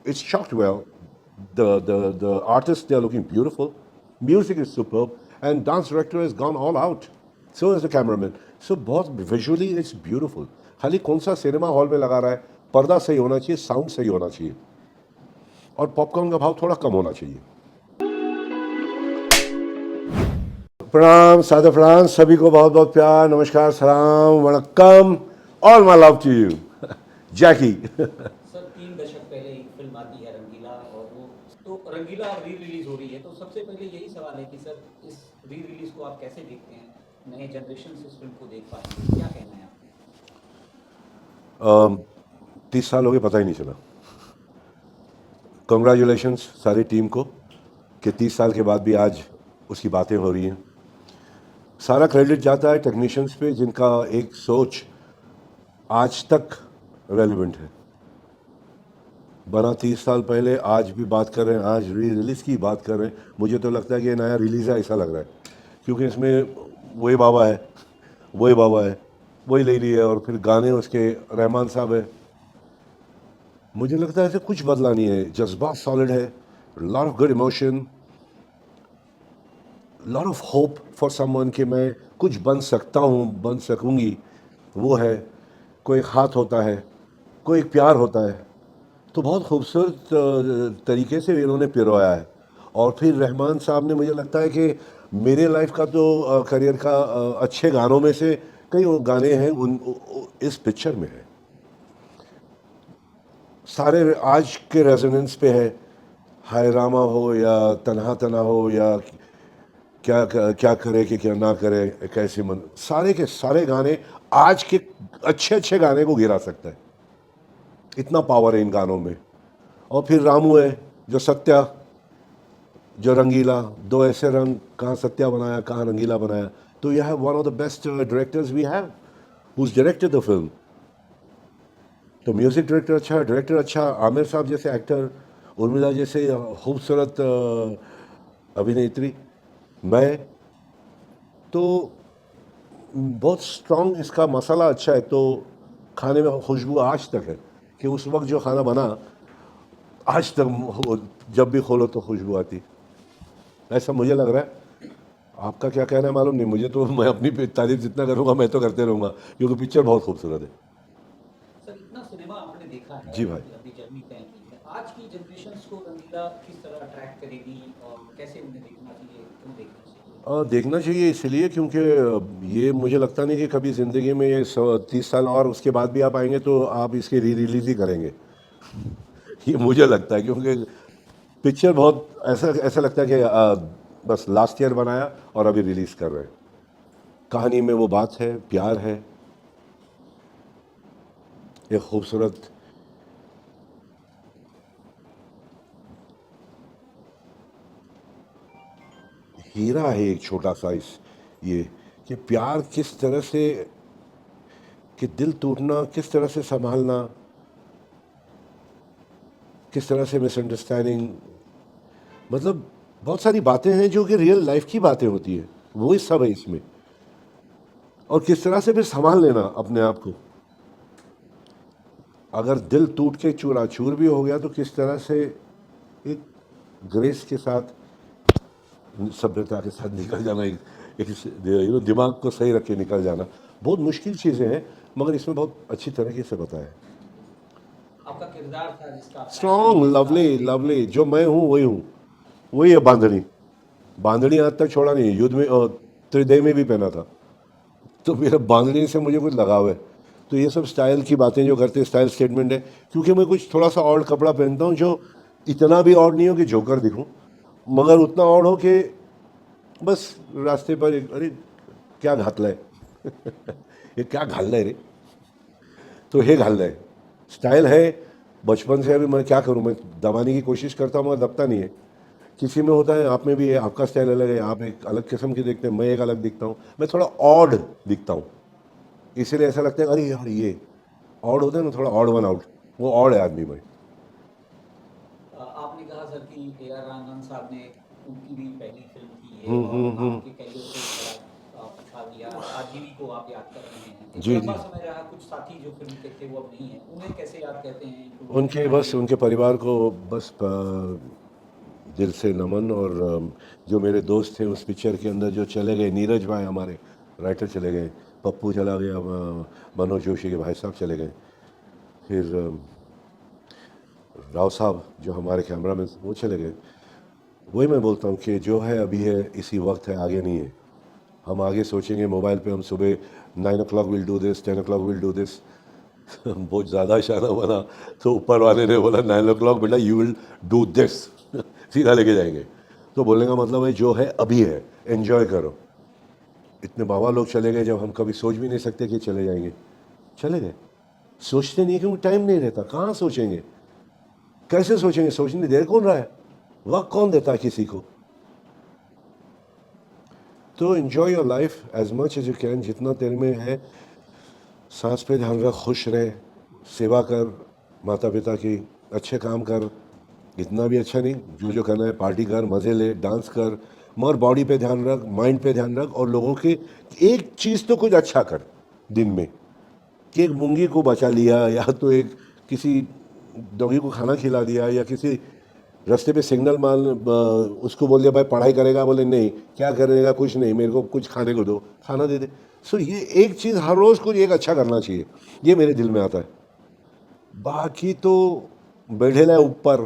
it's shot well. The artists, they are looking beautiful. Music is superb, and dance director has gone all out. So is the cameraman. So बहुत visually it's beautiful. खाली कौन सा cinema hall में लगा रहा है, पर्दा सही होना चाहिए, साउंड सही होना चाहिए, और पॉपकॉर्न का भाव थोड़ा कम होना चाहिए. प्रणाम, सादर प्रणाम, सभी को बहुत बहुत प्यार, नमस्कार, सलाम, वणक्कम, all my love to you. Jackie. Sir 3 दशक पहले एक फिल्म आती है रंगीला, और वो तो रंगीला री रिलीज हो रही है, तो सबसे पहले यही सवाल है कि सर इस री रिलीज को आप कैसे देखते हैं? नए जनरेशन इस फिल्म को देख पाएंगे, क्या कहना है आपका? 30 साल हो गए, पता ही नहीं चला. कंग्रेचुलेशंस सारी टीम को कि 30 साल के बाद भी आज उसकी बातें हो रही हैं. सारा क्रेडिट जाता है टेक्नीशियंस पे, जिनका एक सोच आज तक रेलिवेंट है. बना 30 साल पहले, आज भी बात कर रहे हैं, आज री रिलीज़ की बात कर रहे हैं. मुझे तो लगता है कि ये नया रिलीज़ है ऐसा लग रहा है, क्योंकि इसमें वही बाबा है, वही बाबा है, वही लेडी है, और फिर गाने उसके रहमान साहब है. मुझे लगता है ऐसे कुछ बदला नहीं है. जज्बा सॉलिड है, lot of good emotion, lot of hope for someone कि मैं कुछ बन सकता हूँ, बन सकूँगी, वो है. कोई एक हाथ होता है, कोई एक प्यार होता है. तो बहुत खूबसूरत तरीके से इन्होंने पिरोया है. और फिर रहमान साहब ने, मुझे लगता है कि मेरे लाइफ का तो करियर का अच्छे गानों में से कई वो गाने हैं इस पिक्चर में है. सारे आज के रेजोनेंस पे है. हाय रामा हो या तन्हा तना हो, या क्या क्या करे कि क्या ना करे, कैसे मन, सारे के सारे गाने आज के अच्छे अच्छे गाने को गिरा सकता है. इतना पावर है इन गानों में. और फिर रामू है, जो सत्या, जो रंगीला, दो ऐसे रंग, कहाँ सत्या बनाया, कहाँ रंगीला बनाया. तो यह है one of the best directors we have who's directed the film. तो म्यूजिक डायरेक्टर अच्छा, डायरेक्टर अच्छा, आमिर साहब जैसे एक्टर, उर्मिला जैसे खूबसूरत अभिनेत्री, मैं. तो बहुत स्ट्रॉन्ग इसका मसाला अच्छा है. तो खाने में खुशबू आज तक है कि उस वक्त जो खाना बना, आज तक जब भी खोलो तो खुशबू आती. ऐसा मुझे लग रहा है. आपका क्या कहना है मालूम नहीं मुझे. तो मैं अपनी तारीफ जितना करूँगा मैं तो करते रहूँगा, क्योंकि पिक्चर बहुत खूबसूरत है. सर इतना सिनेमा आपने देखा है, जी भाई. अपनी जर्नी तय की है, आज की जनरेशन को रंगीला किस तरह अट्रैक्ट करेगी और कैसे उन्हें देखना चाहिए, क्यों देखना चाहिए? देखना चाहिए इसलिए क्योंकि ये मुझे लगता नहीं कि कभी ज़िंदगी में ये 30 साल और उसके बाद भी आप आएंगे तो आप इसकी री रिलीज़ ही करेंगे. ये मुझे लगता है, क्योंकि पिक्चर बहुत ऐसा ऐसा लगता है कि बस लास्ट ईयर बनाया और अभी रिलीज़ कर रहे हैं. कहानी में वो बात है, प्यार है, एक खूबसूरत हीरा है, एक छोटा सा इस ये, कि प्यार किस तरह से, कि दिल टूटना किस तरह से संभालना, किस तरह से मिसअंडरस्टैंडिंग, मतलब बहुत सारी बातें हैं जो कि रियल लाइफ की बातें होती है, वो ही सब है इसमें. और किस तरह से फिर संभाल लेना अपने आप को. अगर दिल टूट के चूराचूर भी हो गया तो किस तरह से एक ग्रेस के साथ, सभ्यता के साथ निकल जाना, एक दिमाग को सही रख के निकल जाना. बहुत मुश्किल चीज़ें हैं, मगर इसमें बहुत अच्छी तरीके से बताया है. आपका किरदार था जिसका स्ट्रॉन्ग, लवली, लवली, जो मैं हूँ वही हूँ. वही है बांधनी. बांधनी आज तक छोड़ा नहीं. युद्ध में त्रिदेव में भी पहना था. तो मेरा बांधनी से मुझे कुछ लगाव है. तो ये सब स्टाइल की बातें जो करते हैं, स्टाइल स्टेटमेंट है, क्योंकि मैं कुछ थोड़ा सा और कपड़ा पहनता हूँ जो इतना भी और नहीं हो कि जोकर दिखूं, मगर उतना और हो कि बस रास्ते पर अरे क्या घातला है. ये क्या घालना है रे. तो ये घालना है, स्टाइल है बचपन से. अभी मैं क्या करूँ, मैं दबाने की कोशिश करता हूँ मगर दबता नहीं है. किसी में होता है, आप में भी है, आपका स्टाइल अलग है, आप एक अलग किस्म की देखते हैं, मैं एक अलग दिखता हूँ, मैं थोड़ा ऑड दिखता हूँ. इसीलिए ऐसा लगता है अरे यार ये ऑड होता है ना, थोड़ा ऑड वन आउट, वो ऑड है आदमी भाई. आपने कहा सर कि ए आर रहमान साहब ने, उनकी भी पहली फिल्म थी ये, और आपके कैरियर पे बड़ा उछाल किया, आजीवी को आप याद कर रहे हैं, एक जी लंबा जी। समय रहा, कुछ साथी जो फिल्म के थे वो अब नहीं है, उन्हें कैसे याद करते हैं, उनके बस उनके परिवार को बस दिल से नमन। और जो मेरे दोस्त थे उस पिक्चर के अंदर जो चले गए, नीरज भाई हमारे राइटर चले गए, पप्पू चला गया, मनोज जोशी के भाई साहब चले गए, फिर राव साहब जो हमारे कैमरामैन वो चले गए। वही मैं बोलता हूँ कि जो है अभी है, इसी वक्त है, आगे नहीं है। हम आगे सोचेंगे मोबाइल पे, हम सुबह 9 o'clock will do this, 10 o'clock will do this. बहुत ज़्यादा इशारा बना तो ऊपर वाले ने बोला 9 o'clock बेटा यू विल डू दिस, सीधा लेके जाएंगे। तो बोलने का मतलब है जो है अभी है, एंजॉय करो। इतने बाबा लोग चले गए जब हम कभी सोच भी नहीं सकते कि चले जाएंगे, चले गए। सोचते नहीं क्योंकि टाइम नहीं रहता, कहाँ सोचेंगे, कैसे सोचेंगे, सोचने देर कौन रहा है, वक्त कौन देता है किसी को। तो enjoy your life as much as you can, जितना तेरे में है। सांस पे ध्यान रख, खुश रहे, सेवा कर माता पिता की, अच्छे काम कर, इतना भी अच्छा नहीं, जो जो करना है पार्टी कर, मज़े ले, डांस कर, मगर बॉडी पे ध्यान रख, माइंड पे ध्यान रख, और लोगों के एक चीज़ तो कुछ अच्छा कर दिन में, कि एक मूंगी को बचा लिया, या तो एक किसी डॉगी को खाना खिला दिया, या किसी रास्ते पे सिग्नल मान उसको बोल दिया भाई पढ़ाई करेगा, बोले नहीं, क्या करेगा, कुछ नहीं, मेरे को कुछ खाने को दो, खाना दे दे। सो ये एक चीज़ हर रोज़ कुछ एक अच्छा करना चाहिए, ये मेरे दिल में आता है। बाकी तो बैठेला है ऊपर,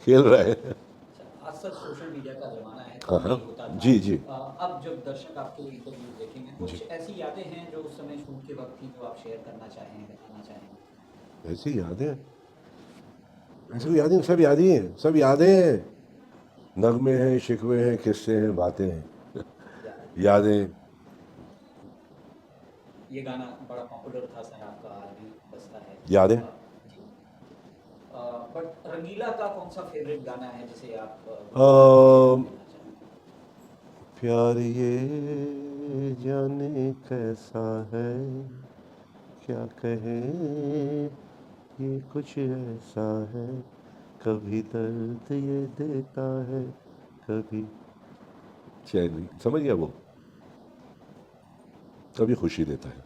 खेल रहा है। आज सर सोशल मीडिया का ज़माना है, हाँ तो हाँ नहीं होता था। जी जी अब जब दर्शक आपके इंटरव्यू देखेंगे, जी। कुछ ऐसी यादें हैं जो उस समय शूट के वक्त थी जो आप शेयर करना चाहें, बताना चाहें? ऐसी यादें, ऐसी यादें सब यादें हैं, सब यादें हैं, नगमे हैं, शिकवे हैं, किस्से हैं, बातें हैं, या यादें। ये गाना बड़ा पॉपुलर था सर आपका, आज भी बजता है। यादें जी। बट रंगीला का कौन सा फेवरेट गाना है जिसे आप अ, देना चाहें? प्यार ये जाने कैसा है, क्या कहें, ये कुछ ऐसा है, कभी दर्द ये देता है, कभी चैन, समझ गया वो, कभी खुशी देता है।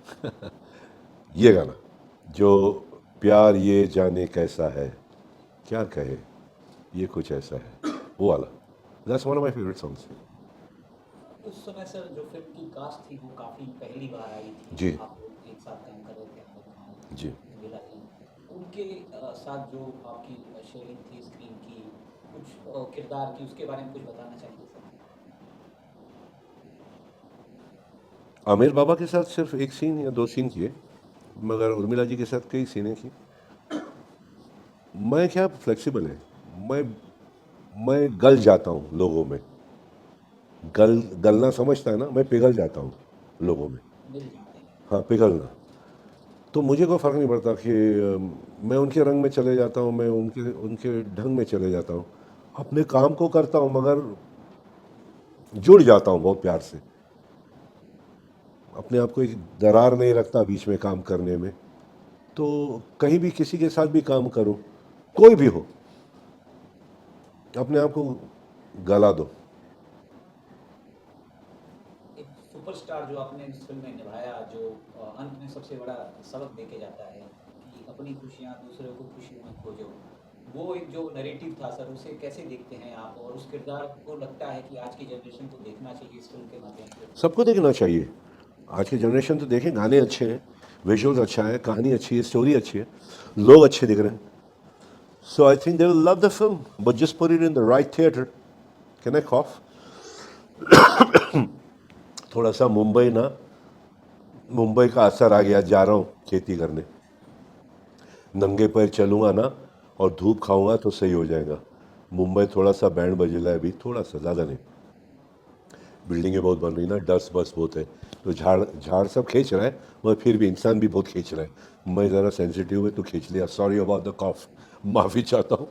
ये गाना जो प्यार ये जाने कैसा है, क्या कहे, ये कुछ ऐसा है, वो वाला, that's one of my favourite songs. उस समय सर जो फिल्म की कास्ट थी वो काफ़ी पहली बार आई थी, जी आप लोग एक साथ काम कर रहे थे, आमिर खान, जी। रंगीला जी, उनके साथ जो आपकी शेयरिंग थी स्क्रीन की, कुछ किरदार की, उसके बारे में कुछ बताना चाहिए सर? आमिर बाबा के साथ सिर्फ एक सीन या दो सीन किए, मगर उर्मिला जी के साथ कई सीनें की। मैं क्या फ्लेक्सिबल है, मैं मैं गल जाता हूँ लोगों में, गलना समझता है ना, मैं पिघल जाता हूँ लोगों में। मिल जाते हैं। हाँ, पिघलना। तो मुझे कोई फ़र्क नहीं पड़ता कि मैं उनके रंग में चले जाता हूँ, मैं उनके उनके ढंग में चले जाता हूँ, अपने काम को करता हूँ, मगर जुड़ जाता हूँ बहुत प्यार से, अपने आप को एक दरार नहीं रखता बीच में काम करने में। तो कहीं भी किसी के साथ भी काम करूँ, कोई भी हो, अपने आप को गला दो। एक सुपरस्टार जो आपने इस फिल्म में निभाया, जो अंत में सबसे बड़ा सबक देके जाता है कि अपनी खुशियाँ दूसरों को खुशियों में खोजो, वो एक जो नैरेटिव था सर, उसे कैसे देखते हैं आप, और उस किरदार को लगता है कि आज की जनरेशन को देखना चाहिए इस फिल्म के माध्यम से? सबको देखना चाहिए, आज की जनरेशन तो देखें, गाने अच्छे हैं, विजुअल्स अच्छा है, कहानी अच्छी है, स्टोरी अच्छी है, लोग अच्छे दिख रहे हैं। So I think they will love the film, but just put it in the right theatre. Can I cough? थोड़ा सा मुंबई ना, मुंबई का असर आ गया, जा रहा हूँ खेती करने, नंगे पैर चलूँगा ना और धूप खाऊंगा तो सही हो जाएगा। मुंबई थोड़ा सा बैंड बजेला है अभी, थोड़ा सा, ज़्यादा नहीं। बिल्डिंगें बहुत बन रही ना, डस्ट बस बहुत है, तो झाड़ झाड़ सब खींच रहा है, मगर फिर भी इंसान भी बहुत खींच रहा है। मैं ज़रा सेंसिटिव है तो खींच लिया, सॉरी अबाउट द कॉफ, माफ़ी चाहता हूँ।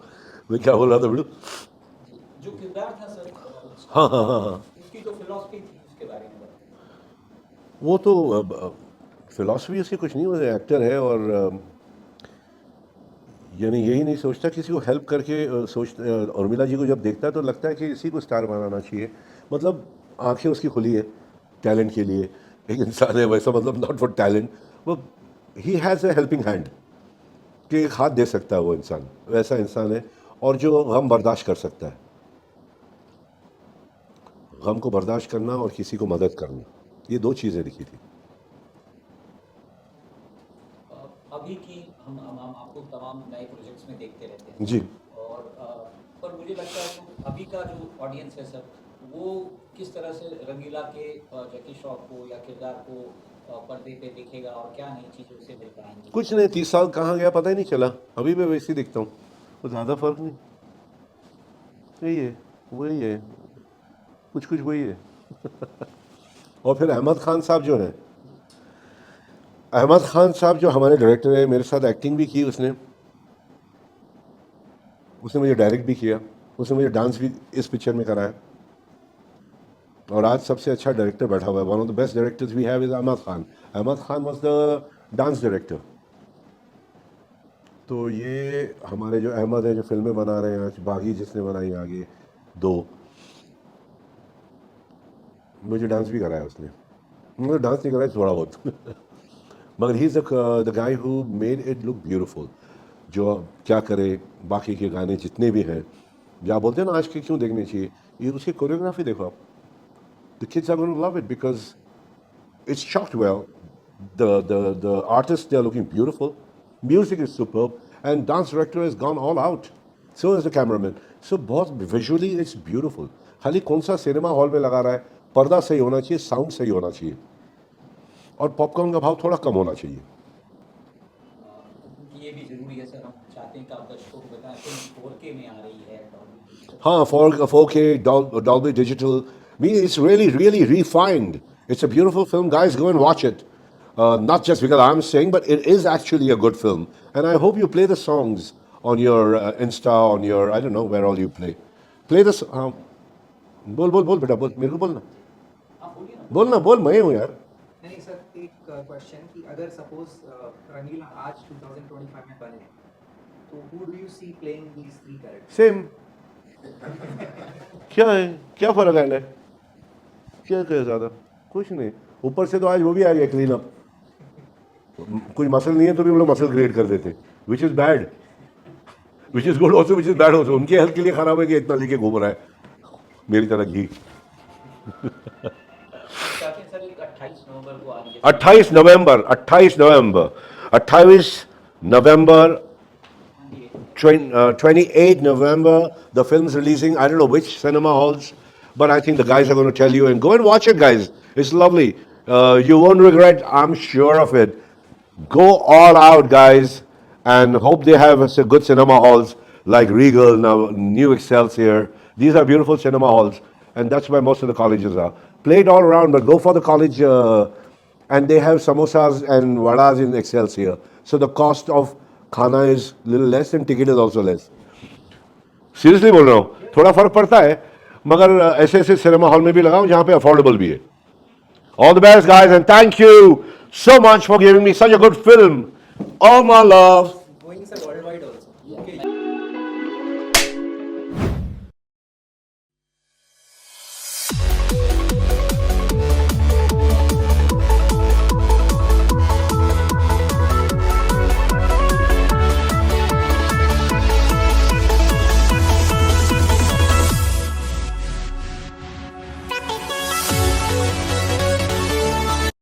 मैं क्या बोल रहा था बेटू? जी, जो किरदार था सर हाँ स्टार हाँ का, हाँ हाँ। उसकी जो फिलॉसफी थी उसके बारे में बताइए। वो तो फिलॉसफी उसकी कुछ नहीं, वो एक्टर है, और यानी यही नहीं सोचता किसी को हेल्प करके, उर्मिला जी को जब देखता है तो लगता है कि इसी को स्टार बनाना चाहिए। मतलब आंखें उसकी खुली है, टैलेंट के लिए, एक इंसान है वैसा, मतलब नॉट फॉर टैलेंट, वो he has a helping hand कि एक हाथ दे सकता है वो इंसान, वैसा इंसान है। और जो गम बर्दाश्त कर सकता है, गम को बर्दाश्त करना और किसी को मदद करना, ये दो चीज़ें लिखी थी। अभी की हम आपको तमाम नए प्रोजेक्ट्स में देखते रहते हैं जी। और पर मुझे लगता है कि अभी का जो ऑडियंस है सर, वो किस तरह से रंगीला के जैकी श्रॉफ को या किरदार को पर्दे पे देखेगा और क्या नई चीज़ें उसे मिल पाएंगी? कुछ नहीं, 30 साल कहाँ गया पता ही नहीं चला, अभी मैं वैसे ही दिखता हूँ, तो ज़्यादा फर्क नहीं, वही है, कुछ वही है। और फिर अहमद खान साहब जो हैं, अहमद खान साहब जो हमारे डायरेक्टर है, मेरे साथ एक्टिंग भी की उसने मुझे डायरेक्ट भी किया, उसने मुझे डांस भी इस पिक्चर में कराया, और आज सबसे अच्छा डायरेक्टर बैठा हुआ है। One of the best directors we have is Ahmed Khan. Ahmed Khan was the dance director. तो ये हमारे जो अहमद है, जो फिल्में बना रहे हैं आज, बागी जिसने बनाई आगे 2, मुझे डांस भी कराया उसने, मुझे डांस नहीं कराया थोड़ा बहुत मगर he is the guy who made it look beautiful. जो क्या करे, बाकी के गाने जितने भी हैं, जो आप बोलते हैं ना आज के क्यों देखने चाहिए, ये उसकी कोरियोग्राफी देखो आप, the kids are gonna love it because it's shot well. The artists, they are looking beautiful. Music is superb, and dance director has gone all out. So is the cameraman. So बहुत visually it's beautiful. खाली कौन सा cinema hall में लगा रहा है, पर्दा सही होना चाहिए, साउंड सही होना चाहिए, और पॉपकॉर्न का भाव थोड़ा कम होना चाहिए। ये भी जरूरी है सर, हम चाहते हैं कि आप दर्शकों को बताएं फिल्म 4K में आ रही है, हाँ, 4K Dolby Digital. It's really refined. It's a beautiful film, guys. Go and watch it. Not just because I'm saying, but it is actually a good film. And I hope you play the songs on your Insta, on your, I don't know where all you play. Play the. बोल बेटा, बोल, मेरे को बोलना, आप बोलिए ना। बोल, मैं हूँ यार। नहीं सर, एक क्वेश्चन कि अगर सपोज रंगीला आज 2025 में बने, तो who do you see playing these 3 characters? Same. क्या है, क्या फर्क है, क्या ज़्यादा कुछ नहीं। ऊपर से तो आज वो भी आ गया क्लीन अप, कुछ मसल नहीं है तो भी हम लोग मसल क्रिएट कर देते, which is bad, which is good also, which is bad also. उनके हेल्थ के लिए खराब है कि इतना लेके घूम रहा है मेरी तरह घी। चाहते हैं सर, 28 नवंबर को आ रही है। 28 नवंबर 28 November, the film's releasing. I don't know which cinema halls, but I think the guys are going to tell you, and go and watch it, guys. It's lovely. You won't regret, I'm sure of it. Go all out, guys, and hope they have good cinema halls like Regal, now New Excelsior. These are beautiful cinema halls, and that's where most of the colleges are. Play it all around, but go for the college, and they have samosas and vadas in Excelsior. So the cost of खाना is little less and ticket is also less. Seriously बोल रहा हूँ, थोड़ा फर्क पड़ता है, मगर ऐसे सिनेमा हॉल में भी लगाओ जहाँ पे अफोर्डेबल भी है। All the best guys, and thank you so much for giving me such a good film. All my love. Going sir worldwide also. UK,